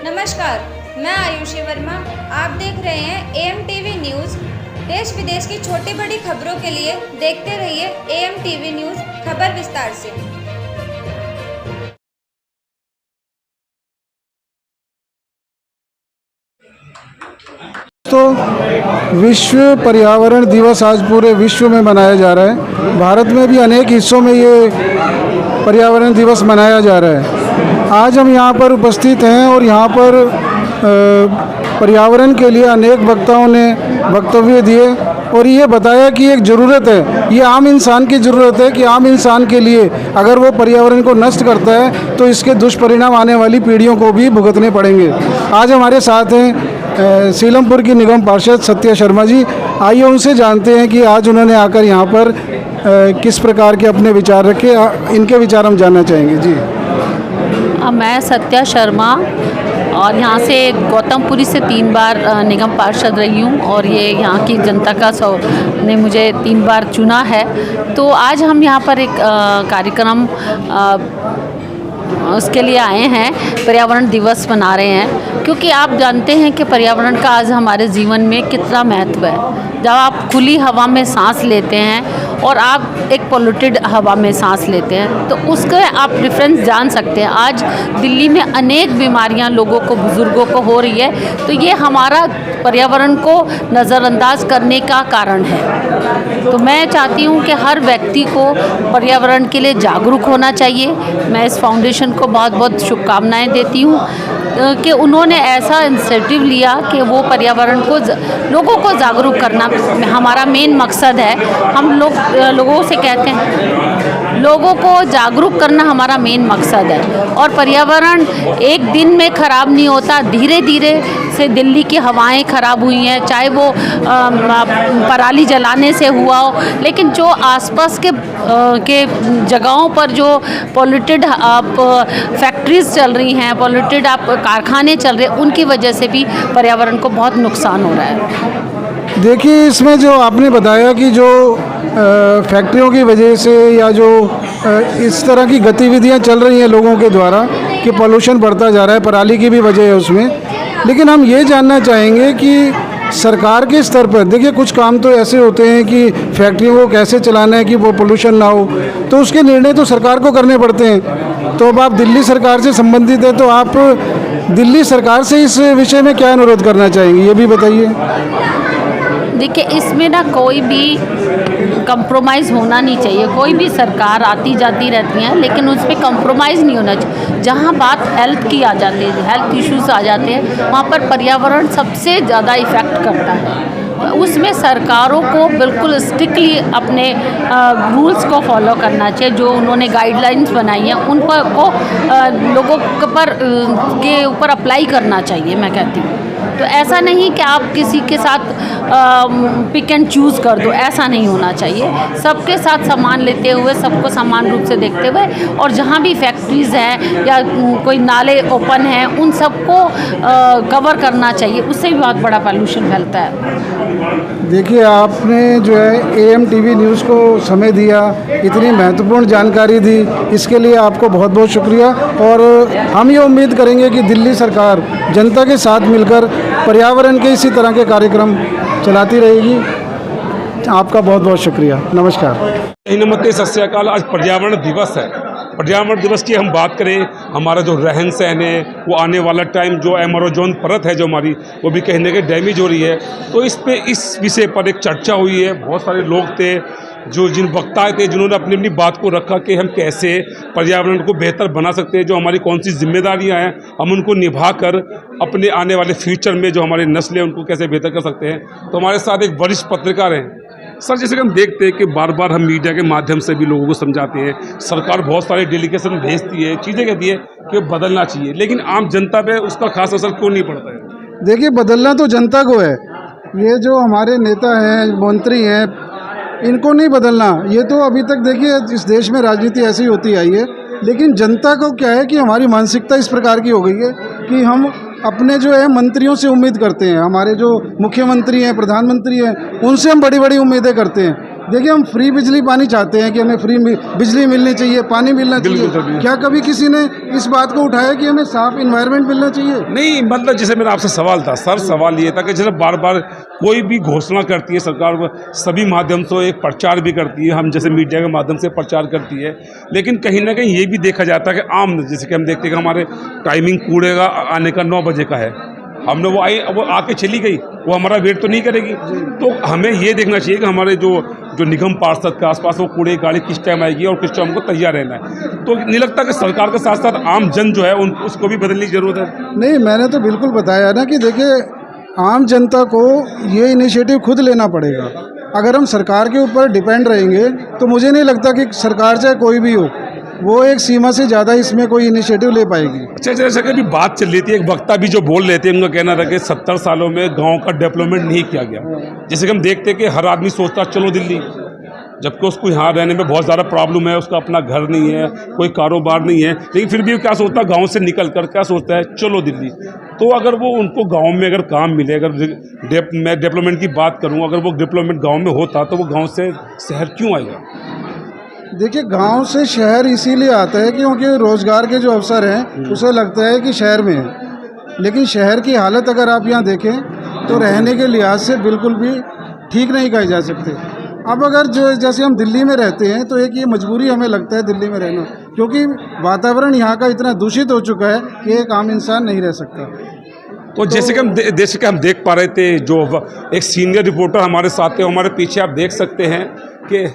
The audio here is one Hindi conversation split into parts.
नमस्कार, मैं आयुषी वर्मा। आप देख रहे हैं एएम टीवी न्यूज़। देश विदेश की छोटी बड़ी खबरों के लिए देखते रहिए एएम टीवी न्यूज़। खबर विस्तार से। तो विश्व पर्यावरण दिवस आज पूरे विश्व में मनाया जा रहा है। भारत में भी अनेक हिस्सों में ये पर्यावरण दिवस मनाया जा रहा है। आज हम यहाँ पर उपस्थित हैं और यहाँ पर पर्यावरण के लिए अनेक वक्ताओं ने वक्तव्य दिए और ये बताया कि एक ज़रूरत है, ये आम इंसान की ज़रूरत है कि आम इंसान के लिए अगर वो पर्यावरण को नष्ट करता है तो इसके दुष्परिणाम आने वाली पीढ़ियों को भी भुगतने पड़ेंगे। आज हमारे साथ हैं सीलमपुर की निगम पार्षद सत्या शर्मा जी। आइए उनसे जानते हैं कि आज उन्होंने आकर यहाँ पर किस प्रकार के अपने विचार रखे, इनके विचार हम जानना चाहेंगे जी। मैं सत्या शर्मा और यहाँ से गौतमपुरी से 3 बार निगम पार्षद रही हूँ और ये यहाँ की जनता का ने मुझे 3 बार चुना है। तो आज हम यहाँ पर एक कार्यक्रम उसके लिए आए हैं, पर्यावरण दिवस मना रहे हैं, क्योंकि आप जानते हैं कि पर्यावरण का आज हमारे जीवन में कितना महत्व है। जब आप खुली हवा में सांस लेते हैं और आप एक पोल्यूटेड हवा में सांस लेते हैं तो उसका आप डिफरेंस जान सकते हैं। आज दिल्ली में अनेक बीमारियां लोगों को, बुज़ुर्गों को हो रही है, तो ये हमारा पर्यावरण को नज़रअंदाज करने का कारण है। तो मैं चाहती हूँ कि हर व्यक्ति को पर्यावरण के लिए जागरूक होना चाहिए। मैं इस फाउंडेशन को बहुत बहुत शुभकामनाएं देती हूँ कि उन्होंने ऐसा इनिशिएटिव लिया कि वो पर्यावरण को लोगों को जागरूक करना हमारा मेन मकसद है। हम लोगों से कहते हैं लोगों को जागरूक करना हमारा मेन मकसद है। और पर्यावरण एक दिन में ख़राब नहीं होता, धीरे धीरे से दिल्ली की हवाएं ख़राब हुई हैं, चाहे वो पराली जलाने से हुआ हो, लेकिन जो आसपास के जगहों पर जो पॉल्यूटेड फैक्ट्रीज़ चल रही हैं, पॉल्यूटेड कारखाने चल रहे हैं, उनकी वजह से भी पर्यावरण को बहुत नुकसान हो रहा है। देखिए, इसमें जो आपने बताया कि जो फैक्ट्रियों की वजह से या जो इस तरह की गतिविधियां चल रही हैं लोगों के द्वारा कि पोल्यूशन बढ़ता जा रहा है, पराली की भी वजह है उसमें। लेकिन हम ये जानना चाहेंगे कि सरकार के स्तर पर देखिए, कुछ काम तो ऐसे होते हैं कि फैक्ट्रियों को कैसे चलाना है कि वो पोल्यूशन ना हो, तो उसके निर्णय तो सरकार को करने पड़ते हैं। तो अब आप दिल्ली सरकार से संबंधित हैं, तो आप दिल्ली सरकार से इस विषय में क्या अनुरोध करना चाहेंगे, ये भी बताइए। देखिए, इसमें ना कोई भी कंप्रोमाइज़ होना नहीं चाहिए। कोई भी सरकार आती जाती रहती है, लेकिन उस पर कंप्रोमाइज़ नहीं होना चाहिए। जहाँ बात हेल्थ की आ जाती है, हेल्थ इश्यूज आ जाते हैं, वहाँ पर पर्यावरण सबसे ज़्यादा इफ़ेक्ट करता है। उसमें सरकारों को बिल्कुल स्ट्रिक्टली अपने रूल्स को फॉलो करना चाहिए। जो उन्होंने गाइडलाइंस बनाई हैं उन पर को लोगों के ऊपर अप्लाई करना चाहिए, मैं कहती हूँ। तो ऐसा नहीं कि आप किसी के साथ पिक एंड चूज़ कर दो, ऐसा नहीं होना चाहिए। सबके साथ सामान लेते हुए, सबको समान रूप से देखते हुए, और जहाँ भी फैक्ट्रीज़ हैं या कोई नाले ओपन हैं, उन सबको कवर करना चाहिए। उससे भी बहुत बड़ा पॉल्यूशन फैलता है। देखिए, आपने जो है एएम टीवी न्यूज़ को समय दिया, इतनी महत्वपूर्ण जानकारी दी, इसके लिए आपको बहुत बहुत शुक्रिया। और हम ये उम्मीद करेंगे कि दिल्ली सरकार जनता के साथ मिलकर पर्यावरण के इसी तरह के कार्यक्रम चलाती रहेगी। आपका बहुत बहुत शुक्रिया। नमस्कार। नमस्ते, सत श्री अकाल। आज पर्यावरण दिवस है। पर्यावरण दिवस की हम बात करें, हमारा जो रहन सहन है, वो आने वाला टाइम जो एमेज़न परत है जो हमारी, वो भी कहीं ना कहीं डैमेज हो रही है। तो इस विषय पर एक चर्चा हुई है। बहुत सारे लोग थे जिन वक्ता थे जिन्होंने अपनी अपनी बात को रखा कि हम कैसे पर्यावरण को बेहतर बना सकते हैं, जो हमारी कौन सी जिम्मेदारियां हैं, हम उनको निभा कर अपने आने वाले फ्यूचर में जो हमारी नस्लें उनको कैसे बेहतर कर सकते हैं। तो हमारे साथ एक वरिष्ठ पत्रकार हैं सर। जैसे कि हम देखते हैं कि बार बार हम मीडिया के माध्यम से भी लोगों को समझाते हैं, सरकार बहुत सारे डेलीगेशन भेजती है, चीज़ें कहती है कि बदलना चाहिए, लेकिन आम जनता पे उसका खास असर क्यों नहीं पड़ता है? देखिए, बदलना तो जनता को है। ये जो हमारे नेता हैं, मंत्री हैं, इनको नहीं बदलना। ये तो अभी तक देखिए इस देश में राजनीति ऐसी होती आई है, लेकिन जनता को क्या है कि हमारी मानसिकता इस प्रकार की हो गई है कि हम अपने जो है मंत्रियों से उम्मीद करते हैं। हमारे जो मुख्यमंत्री हैं, प्रधानमंत्री हैं, उनसे हम बड़ी बड़ी उम्मीदें करते हैं। देखिए, हम फ्री बिजली पानी चाहते हैं कि हमें फ्री बिजली मिलनी चाहिए, पानी मिलना बिल्कुल सर, चाहिए। क्या कभी किसी ने इस बात को उठाया कि हमें साफ इन्वायरमेंट मिलना चाहिए? नहीं, मतलब जैसे मेरा आपसे सवाल था सर, सवाल ये था कि जैसे बार बार कोई भी घोषणा करती है सरकार, सभी माध्यम से एक प्रचार भी करती है, हम जैसे मीडिया के माध्यम से प्रचार करती है, लेकिन कहीं ना कहीं ये भी देखा जाता है कि आम, जैसे कि हम देखते हैं कि हमारे टाइमिंग कूड़े का आने का 9 बजे का है, हमने वो आके चली गई, वो हमारा वेट तो नहीं करेगी। तो हमें ये देखना चाहिए कि हमारे जो निगम पार्षद के आसपास वो कूड़े गाड़ी किस टाइम आएगी और किस टाइम हमको तैयार रहना है। तो नहीं लगता कि सरकार के साथ साथ आम जन जो है उसको भी बदलने की जरूरत है? नहीं, मैंने तो बिल्कुल बताया ना कि देखिए, आम जनता को ये इनिशिएटिव खुद लेना पड़ेगा। अगर हम सरकार के ऊपर डिपेंड रहेंगे तो मुझे नहीं लगता कि सरकार चाहे कोई भी हो, वो एक सीमा से ज़्यादा इसमें कोई इनिशिएटिव ले पाएगी। अच्छा, जैसे कि अभी बात चल रही थी, एक वक्ता भी जो बोल रहे थे, उनका कहना था कि 70 सालों में गांव का डेवलपमेंट नहीं किया गया। जैसे कि हम देखते हैं कि हर आदमी सोचता चलो दिल्ली, जबकि उसको यहाँ रहने में बहुत ज़्यादा प्रॉब्लम है, उसका अपना घर नहीं है, कोई कारोबार नहीं है, लेकिन फिर भी क्या सोचता है, गाँव से निकल कर क्या सोचता है, चलो दिल्ली। तो अगर वो उनको गाँव में अगर काम मिले, अगर मैं डेवलपमेंट की बात करूँ, अगर वो डेवलपमेंट गाँव में होता तो वो गाँव से शहर क्यों आएगा? देखिए, गांव से शहर इसीलिए आता है क्योंकि रोज़गार के जो अवसर हैं उसे लगता है कि शहर में है, लेकिन शहर की हालत अगर आप यहाँ देखें तो रहने के लिहाज से बिल्कुल भी ठीक नहीं कही जा सकते। अब अगर जैसे हम दिल्ली में रहते हैं तो एक ये मजबूरी हमें लगता है दिल्ली में रहना, क्योंकि वातावरण यहाँ का इतना दूषित हो चुका है कि एक आम इंसान नहीं रह सकता। तो जैसे कि हम देख पा रहे थे, जो एक सीनियर रिपोर्टर हमारे साथ थे, हमारे पीछे आप देख सकते हैं कि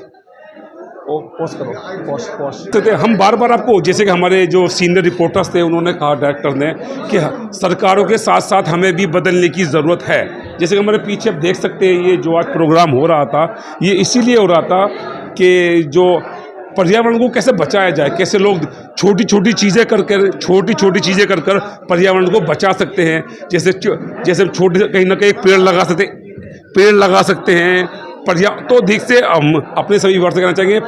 तो हम बार बार आपको, जैसे कि हमारे जो सीनियर रिपोर्टर्स थे उन्होंने कहा, डायरेक्टर ने, कि सरकारों के साथ साथ हमें भी बदलने की ज़रूरत है। जैसे कि हमारे पीछे आप देख सकते हैं, ये जो आज प्रोग्राम हो रहा था, ये इसीलिए हो रहा था कि जो पर्यावरण को कैसे बचाया जाए, कैसे लोग छोटी छोटी चीज़ें कर पर्यावरण को बचा सकते हैं। जैसे छोटे कहीं ना कहीं एक पेड़ लगा सकते हैं। तो ठीक से हम अपने सभी वर्ष कहना चाहेंगे